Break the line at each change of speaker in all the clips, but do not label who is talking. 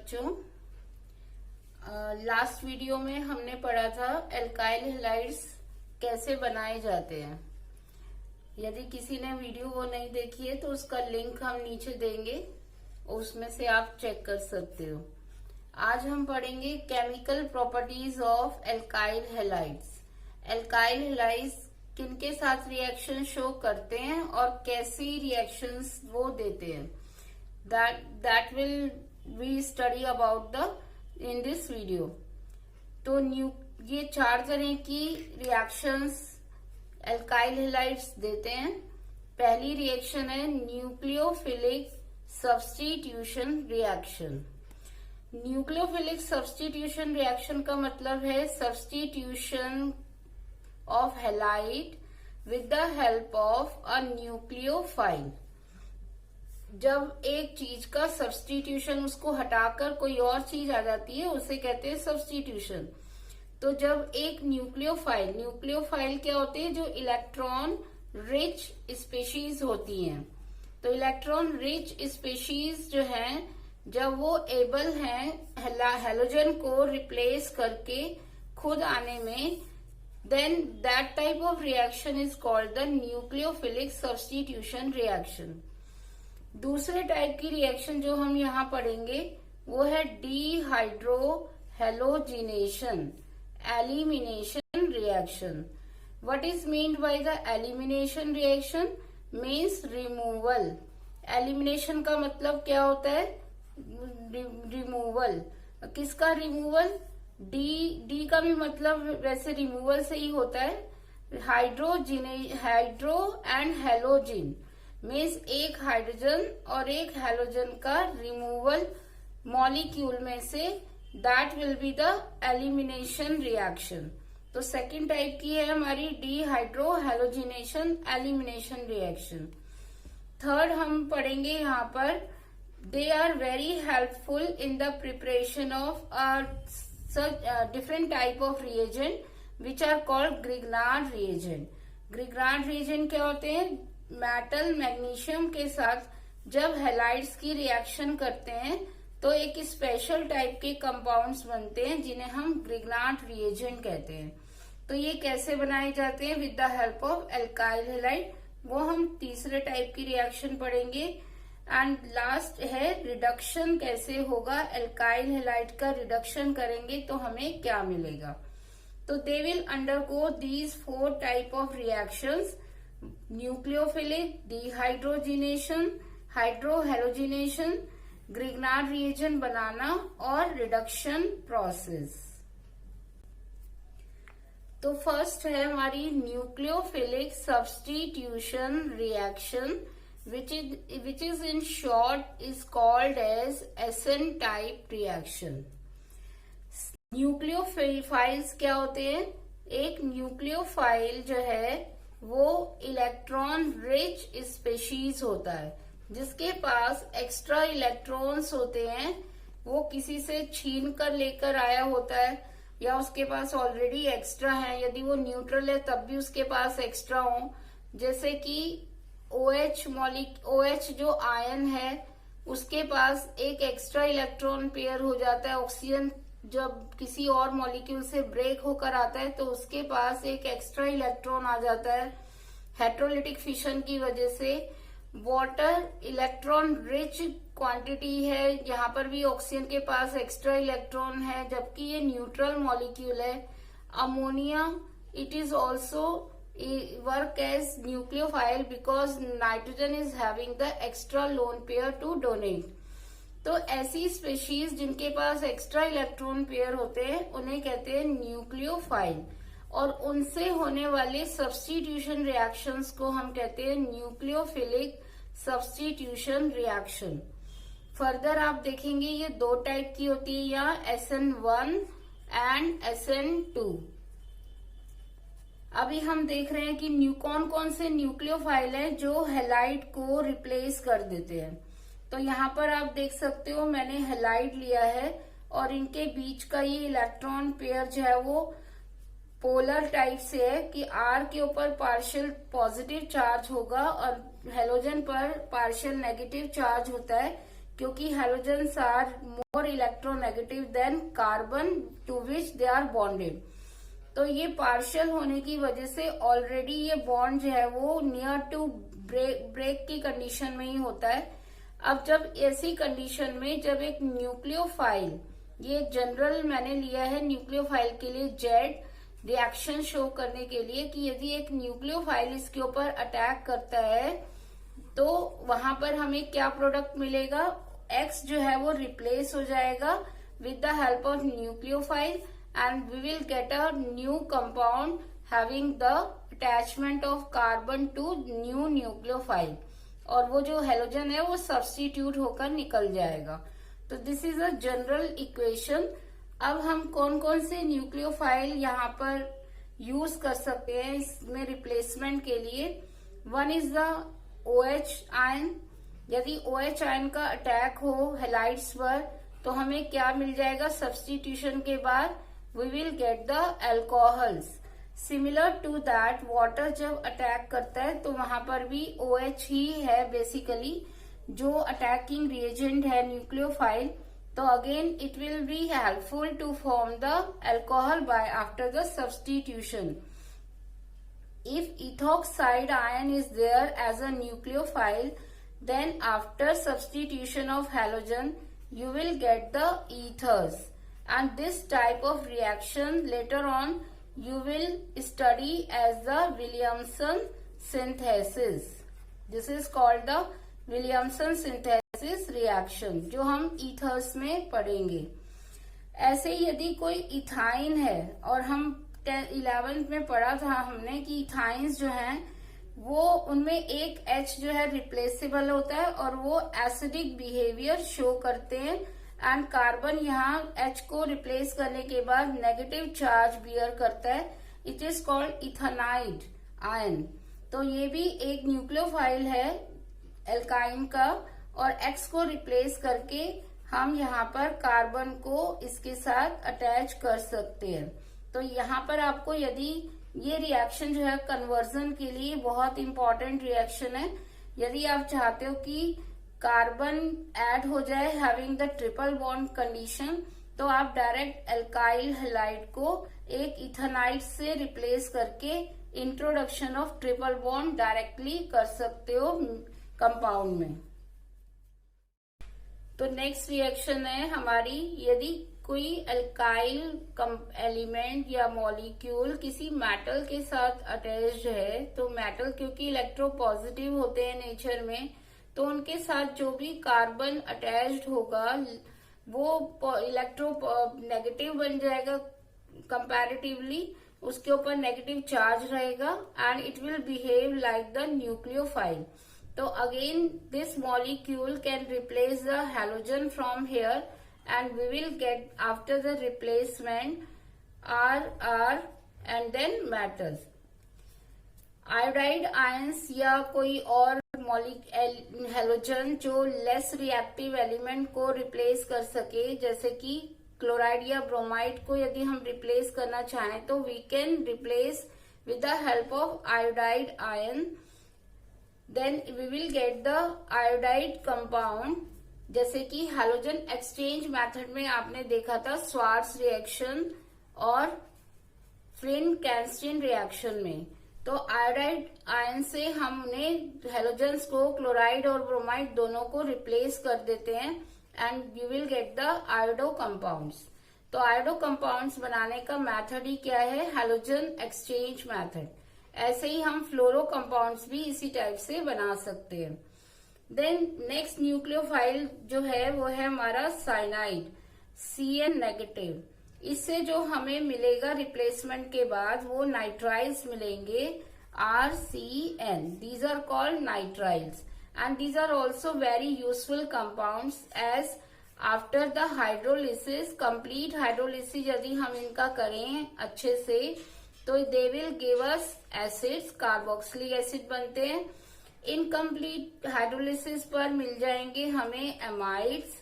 बच्चों। Last video में हमने पढ़ा था एल्काइल हैलाइड्स कैसे बनाए जाते हैं। यदि किसी ने वीडियो वो नहीं देखी है तो उसका लिंक हम नीचे देंगे और उसमें से आप चेक कर सकते हो। आज हम पढ़ेंगे chemical properties of alkyl halides. Alkyl halides किनके साथ रिएक्शन शो करते हैं और कैसी रिएक्शंस वो देते हैं, that will we study about the in this video। तो ये 4 तरह की रिएक्शंस एल्काइल हैलाइड्स देते हैं। पहली रिएक्शन है nucleophilic substitution reaction. Nucleophilic substitution reaction का मतलब है substitution of halide with the help of a nucleophile. जब एक चीज का सब्स्टिट्यूशन, उसको हटाकर कोई और चीज आ जाती है, उसे कहते हैं सब्स्टिट्यूशन। तो जब एक न्यूक्लियोफाइल क्या होते हैं? जो इलेक्ट्रॉन रिच स्पीशीज होती हैं। तो इलेक्ट्रॉन रिच स्पीशीज जो हैं, जब वो एबल हैं हैलोजन को रिप्लेस करके खुद आने में, then that type of reaction is called the nucleophilic substitution reaction. दूसरे टाइप की रिएक्शन जो हम यहाँ पढ़ेंगे वो है dehydrohalogenation elimination reaction. What is meant by the elimination reaction? Means removal. Elimination का मतलब क्या होता है? रिमूवल। किसका रिमूवल? डी का भी मतलब वैसे रिमूवल से ही होता है। हाइड्रो एंड हैलोजिन मीन्स एक हाइड्रोजन और एक हैलोजन का रिमूवल मॉलिक्यूल में से, that will be the elimination reaction. तो सेकेंड टाइप की है हमारी dehydrohalogenation elimination reaction. Third हम पढ़ेंगे यहाँ पर, they are very helpful in the preparation of different type of reagent which are called Grignard reagent. Grignard reagent क्या होते हैं? मेटल मैग्नीशियम के साथ जब हैलाइड्स की रिएक्शन करते हैं तो एक स्पेशल टाइप के कंपाउंड्स बनते हैं जिन्हें हम ग्रिग्नार्ड रिएजेंट कहते हैं। तो ये कैसे बनाए जाते हैं? With the help of alkyl halide. वो हम तीसरे टाइप की रिएक्शन पढ़ेंगे। एंड लास्ट है रिडक्शन कैसे होगा। एल्काइल हैलाइड का रिडक्शन करेंगे तो हमें क्या मिलेगा। तो they will undergo these 4 type of reactions: nucleophilic, dehydrogenation, hydrohalogenation, Grignard reagent बनाना और रिडक्शन प्रोसेस। तो फर्स्ट है हमारी nucleophilic substitution reaction which is in short is called as SN type reaction। Nucleophiles क्या होते हैं? एक न्यूक्लियोफाइल जो है वो इलेक्ट्रॉन रिच स्पीशीज होता है, जिसके पास एक्स्ट्रा इलेक्ट्रॉन्स होते हैं। वो किसी से छीन कर लेकर आया होता है या उसके पास ऑलरेडी एक्स्ट्रा है। यदि वो न्यूट्रल है तब भी उसके पास एक्स्ट्रा हो। जैसे कि OH जो आयन है उसके पास एक एक्स्ट्रा इलेक्ट्रॉन पेयर हो जाता है। ऑक्सीजन जब किसी और मॉलिक्यूल से ब्रेक होकर आता है तो उसके पास एक एक्स्ट्रा इलेक्ट्रॉन आ जाता है हेटेरोलिटिक फिशन की वजह से। वाटर इलेक्ट्रॉन रिच क्वांटिटी है, यहाँ पर भी ऑक्सीजन के पास एक्स्ट्रा इलेक्ट्रॉन है जबकि ये न्यूट्रल मॉलिक्यूल है। Ammonia, it is also work as nucleophile because nitrogen is having the extra lone pair to donate। तो ऐसी स्पीशीज जिनके पास एक्स्ट्रा इलेक्ट्रॉन पेयर होते हैं उन्हें कहते हैं न्यूक्लियोफाइल, और उनसे होने वाले सब्स्टिट्यूशन रिएक्शंस को हम कहते हैं न्यूक्लियोफिलिक सब्स्टिट्यूशन रिएक्शन। फर्दर आप देखेंगे ये 2 टाइप की होती है, या SN1 एंड SN2। अभी हम देख रहे हैं कि कौन कौन से न्यूक्लियोफाइल हैं जो हैलाइड को रिप्लेस कर देते हैं। तो यहाँ पर आप देख सकते हो मैंने हैलाइड लिया है और इनके बीच का ये इलेक्ट्रॉन पेयर जो है वो पोलर टाइप से है कि R के ऊपर पार्शियल पॉजिटिव चार्ज होगा और हैलोजन पर पार्शियल नेगेटिव चार्ज होता है। क्योंकि halogens are more electronegative than carbon to which they are bonded. तो ये पार्शियल होने की वजह से ऑलरेडी ये बॉन्ड जो है वो नियर टू ब्रेक की कंडीशन में ही होता है। अब जब ऐसी कंडीशन में जब एक न्यूक्लियोफाइल, ये जनरल मैंने लिया है न्यूक्लियोफाइल के लिए जेड रिएक्शन शो करने के लिए कि यदि एक न्यूक्लियोफाइल इसके ऊपर अटैक करता है तो वहां पर हमें क्या प्रोडक्ट मिलेगा, एक्स जो है वो रिप्लेस हो जाएगा with the help of nucleophile and we will get a new compound having the attachment of carbon to new nucleophile और वो जो हेलोजन है वो सब्स्टिट्यूट होकर निकल जाएगा। तो this is a general equation. अब हम कौन कौन से न्यूक्लियोफाइल यहाँ पर यूज कर सकते हैं इसमें रिप्लेसमेंट के लिए। One is the OH ion. यदि OH आयन का अटैक हो हेलाइड्स पर तो हमें क्या मिल जाएगा सब्स्टिट्यूशन के बाद, we will get the alcohols। Similar to that water जब अटैक करता है तो वहां पर भी OH ही है बेसिकली जो अटैकिंग रिएजेंट है न्यूक्लियोफाइल। तो again it will be helpful to form the alcohol by after the substitution. If ethoxide ion is there as a nucleophile, then after substitution of halogen you will get the ethers. And this type of reaction later on you will study as the Williamson synthesis। This is called the Williamson synthesis reaction जो हम ethers में पढ़ेंगे। ऐसे यदि कोई ethyne है और हम 11th में पढ़ा था हमने कि इथाइंस जो हैं वो उनमें एक H जो है रिप्लेसेबल होता है और वो एसिडिक बिहेवियर शो करते हैं एंड कार्बन यहाँ H को रिप्लेस करने के बाद नेगेटिव चार्ज बियर करता है। It is called ethanide ion. तो ये भी एक न्यूक्लियोफाइल है एल्काइन का और X को रिप्लेस करके हम यहाँ पर कार्बन को इसके साथ अटैच कर सकते हैं। तो यहाँ पर आपको यदि ये रिएक्शन जो है कन्वर्जन के लिए बहुत इंपॉर्टेंट रिएक्शन है। यदि आप चाहते हो कि कार्बन ऐड हो जाए having the triple bond condition तो आप डायरेक्ट एल्काइल हैलाइड को एक इथेनाइड से रिप्लेस करके introduction of triple bond directly कर सकते हो कंपाउंड में। तो नेक्स्ट रिएक्शन है हमारी, यदि कोई अल्काइल एलिमेंट या मॉलिक्यूल किसी मेटल के साथ अटैच्ड है तो मेटल क्योंकि इलेक्ट्रोपॉजिटिव होते हैं नेचर में तो उनके साथ जो भी कार्बन अटैच्ड होगा वो इलेक्ट्रो नेगेटिव बन जाएगा कंपैरेटिवली, उसके ऊपर नेगेटिव चार्ज रहेगा and it will behave like the nucleophile. तो again this molecule can replace the halogen from here and we will get after the replacement R and then metals। Iodide ions या कोई और halogen जो less reactive element को replace कर सके, जैसे कि क्लोराइड या ब्रोमाइड को यदि हम रिप्लेस करना चाहें तो we can replace with the help of iodide ion. Then we will get the iodide compound, जैसे कि हैलोजन एक्सचेंज मेथड में आपने देखा था स्वार्ट्ज रिएक्शन और फ्लिंट कैस्टिन रिएक्शन में। तो आयोडाइड आयन से हमने हैलोजन्स को क्लोराइड और ब्रोमाइड दोनों को रिप्लेस कर देते हैं and you will get the iodo compounds. तो आयोडो कंपाउंड्स बनाने का मेथड ही क्या है, हैलोजन एक्सचेंज मेथड। ऐसे ही हम फ्लोरो कंपाउंड्स भी इसी टाइप से बना सकते हैं। देन नेक्स्ट न्यूक्लियोफाइल जो है वो है हमारा साइनाइड Cn नेगेटिव। इससे जो हमें मिलेगा रिप्लेसमेंट के बाद वो नाइट्राइल्स मिलेंगे RCN। These are called nitriles and these are also very useful compounds as after the hydrolysis, complete hydrolysis यदि हम इनका करें अच्छे से तो they will give us acids, carboxylic acid बनते हैं। इनकम्प्लीट हाइड्रोलिसिस पर मिल जाएंगे हमें amides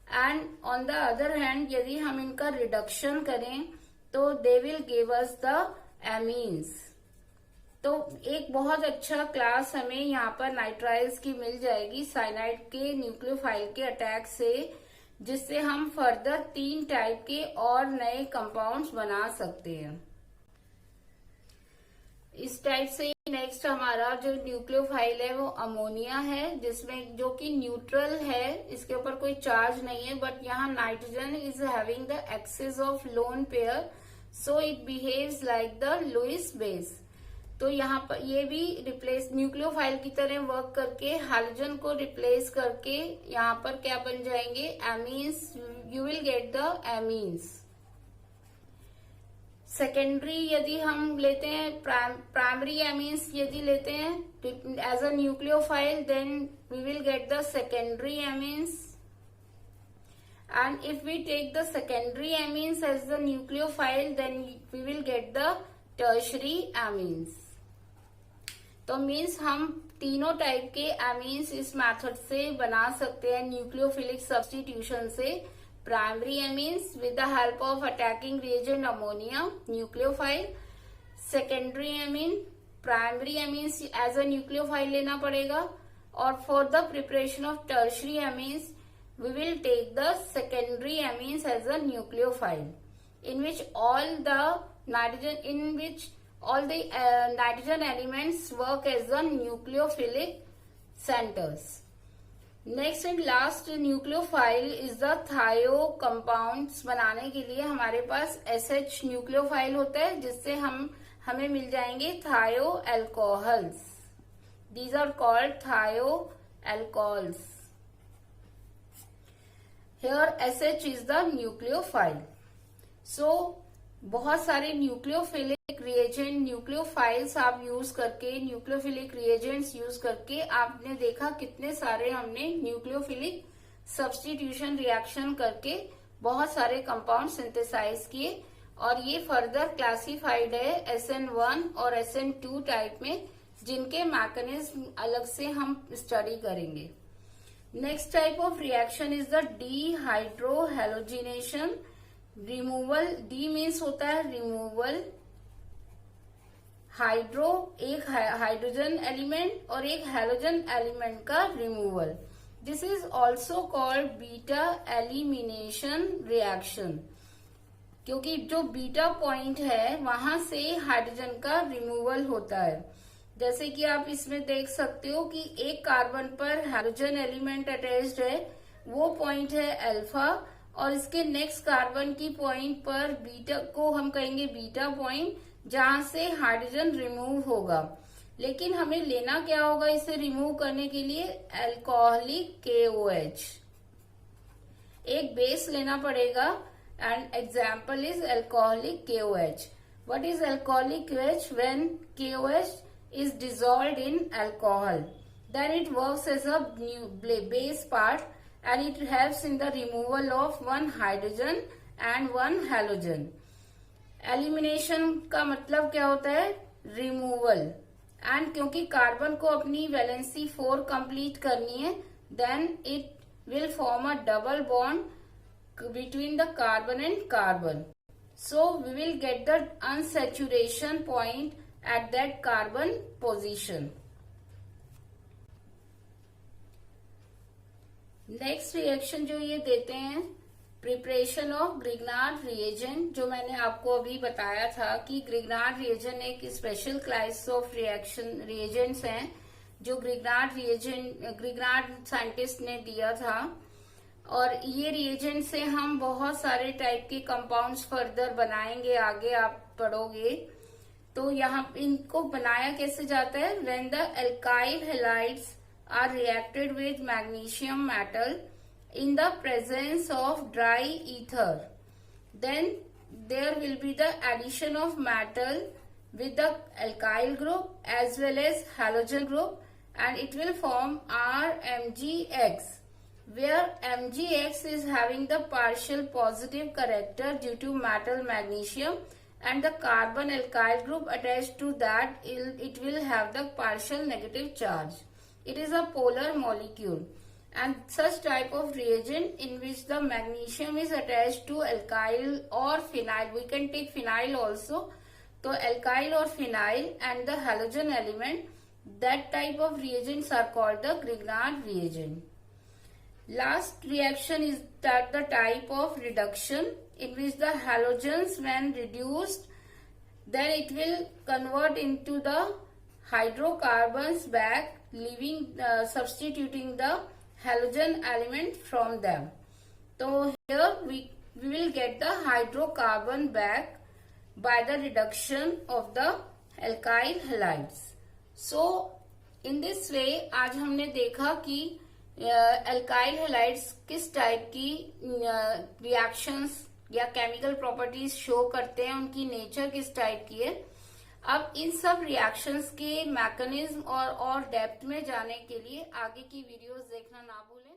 and on the other hand यदि हम इनका रिडक्शन करें तो they will give us the amines. तो एक बहुत अच्छा क्लास हमें यहाँ पर नाइट्राइल्स की मिल जाएगी साइनाइड के न्यूक्लियोफाइल के अटैक से, जिससे हम फर्दर 3 टाइप के और नए कंपाउंड्स बना सकते हैं। इस टाइप से नेक्स्ट हमारा जो न्यूक्लियोफाइल है वो अमोनिया है, जिसमें जो कि न्यूट्रल है, इसके ऊपर कोई चार्ज नहीं है, बट यहाँ nitrogen is having the excess of lone pair, so it behaves like the Lewis base. तो यहाँ पर ये भी रिप्लेस न्यूक्लियोफाइल की तरह वर्क करके हाइड्रोजन को रिप्लेस करके यहाँ पर क्या बन जाएंगे, amines. You will get the amines. Secondary यदि हम लेते हैं, प्राइमरी एमीन्स यदि लेते हैं as a nucleophile, then we will get the secondary amines. And if we take the secondary amines as the nucleophile, then we will get the tertiary amines. तो means हम तीनों टाइप के amines इस method से बना सकते हैं nucleophilic substitution से। Primary amines with the help of attacking reagent ammonia, nucleophile. Secondary amine, primary amines as a nucleophile लेना पड़ेगा। और for the preparation of tertiary amines we will take the secondary amines as a nucleophile, in which all the nitrogen elements work as the nucleophilic centers. Next and last nucleophile is the thio compounds। बनाने के लिए हमारे पास SH nucleophile होता है, जिससे हमें मिल जाएंगे thiO alcohols। These are called thiO alcohols। Here SH is the nucleophile। So बहुत सारे न्यूक्लियोफिलिक रिएजेंट, न्यूक्लियोफाइल्स आप यूज करके, न्यूक्लियोफिलिक रिएजेंट्स यूज करके आपने देखा कितने सारे हमने न्यूक्लियोफिलिक सब्स्टिट्यूशन रिएक्शन करके बहुत सारे कंपाउंड सिंथेसाइज किए, और ये फर्दर क्लासिफाइड है SN1 और SN2 टाइप में, जिनके मैकेनिज्म अलग से हम स्टडी करेंगे। Next type of reaction is the dehydrohalogenation removal. D means होता है रिमूवल, हाइड्रो एक हाइड्रोजन एलिमेंट और एक हैलोजन एलिमेंट का removal. This is also called beta elimination reaction, क्योंकि जो बीटा पॉइंट है वहां से हाइड्रोजन का रिमूवल होता है। जैसे कि आप इसमें देख सकते हो कि एक कार्बन पर हाइड्रोजन एलिमेंट अटैच्ड है, वो पॉइंट है अल्फा, और इसके नेक्स्ट कार्बन की पॉइंट पर बीटा को हम कहेंगे बीटा पॉइंट, जहां से हाइड्रोजन रिमूव होगा। लेकिन हमें लेना क्या होगा इसे रिमूव करने के लिए, अल्कोहलिक KOH, एक बेस लेना पड़ेगा, and example is alcoholic KOH। What is alcoholic KOH? When KOH is dissolved in alcohol, then it works as a base part, and it helps in the removal of one hydrogen and one halogen। Elimination का मतलब क्या होता है, removal. And क्योंकि carbon को अपनी valency 4 complete करनी है, then it will form a double bond between the carbon and carbon, so we will get the unsaturation point at that carbon position। Next reaction जो ये देते हैं, प्रिपरेशन ऑफ ग्रिग्नार्ड रिएजेंट, जो मैंने आपको अभी बताया था कि ग्रिग्नार्ड रिएजेंट एक स्पेशल क्लास ऑफ रिएजेंट्स हैं, जो ग्रिग्नार्ड साइंटिस्ट ने दिया था। और ये रिएजेंट से हम बहुत सारे टाइप के कंपाउंड्स फर्दर बनाएंगे, आगे आप पढ़ोगे। तो यहाँ इनको बनाया कैसे जाता है, when the alkyl halides are reacted with magnesium metal in the presence of dry ether, then there will be the addition of metal with the alkyl group as well as halogen group, and it will form RMgX, where MgX is having the partial positive character due to metal magnesium, and the carbon alkyl group attached to that it will have the partial negative charge. It is a polar molecule, and such type of reagent in which the magnesium is attached to alkyl or phenyl, we can take phenyl also, तो alkyl और phenyl and the halogen element, that type of reagents are called the Grignard reagent. Last reaction is that the type of reduction in which the halogens, when reduced, then it will convert into the hydrocarbons back, leaving substituting the halogen element from them. So here we will get the hydrocarbon back by the reduction of the alkyl halides. So in this way आज हमने देखा कि alkyl halides किस type की reactions या chemical properties show करते हैं, उनकी नेचर किस टाइप की है। अब इन सब रिएक्शंस के मैकेनिज्म और डेप्थ में जाने के लिए आगे की वीडियोस देखना ना भूलें।